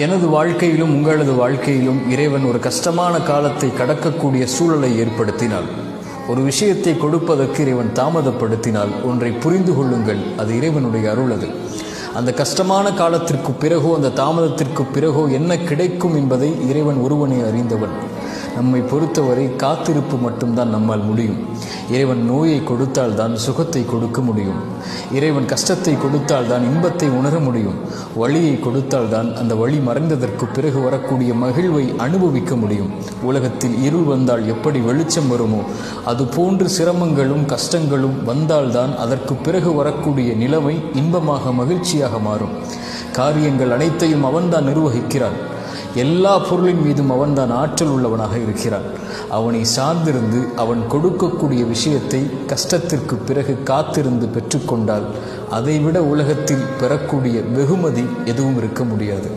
எனது வாழ்க்கையிலும் உங்களது வாழ்க்கையிலும் இறைவன் ஒரு கஷ்டமான காலத்தை கடக்கக்கூடிய சூழலை ஏற்படுத்தினால், ஒரு விஷயத்தை கொடுப்பதற்கு இறைவன் தாமதப்படுத்தினால், ஒன்றை புரிந்து கொள்ளுங்கள், அது இறைவனுடைய அருள். அது அந்த கஷ்டமான காலத்திற்கு பிறகோ அந்த தாமதத்திற்கு பிறகோ என்ன கிடைக்கும் என்பதை இறைவன் ஒருவனே அறிந்தவன். நம்மை பொறுத்தவரை காத்திருப்பு மட்டும்தான் நம்மால் முடியும். இறைவன் நோயை கொடுத்தால் தான் சுகத்தை கொடுக்க முடியும். இறைவன் கஷ்டத்தை கொடுத்தால் தான் இன்பத்தை உணர முடியும். வழியை கொடுத்தால் தான் அந்த வழி மறைந்ததற்கு பிறகு வரக்கூடிய மகிழ்வை அனுபவிக்க முடியும். உலகத்தில் இருள் வந்தால் எப்படி வெளிச்சம் வருமோ, அது போன்று சிரமங்களும் கஷ்டங்களும் வந்தால்தான் அதற்கு பிறகு வரக்கூடிய நிலைமை இன்பமாக மகிழ்ச்சியாக மாறும். காரியங்கள் அனைத்தையும் அவன்தான் நிர்வகிக்கிறான். எல்லா பொருளின் மீதும் அவன்தான் ஆற்றல் உள்ளவனாக இருக்கிறான். அவனை சார்ந்திருந்து அவன் கொடுக்கக்கூடிய விஷயத்தை கஷ்டத்திற்கு பிறகு காத்திருந்து பெற்றுக்கொண்டால், அதைவிட உலகத்தில் பெறக்கூடிய வெகுமதி எதுவும் இருக்க முடியாது.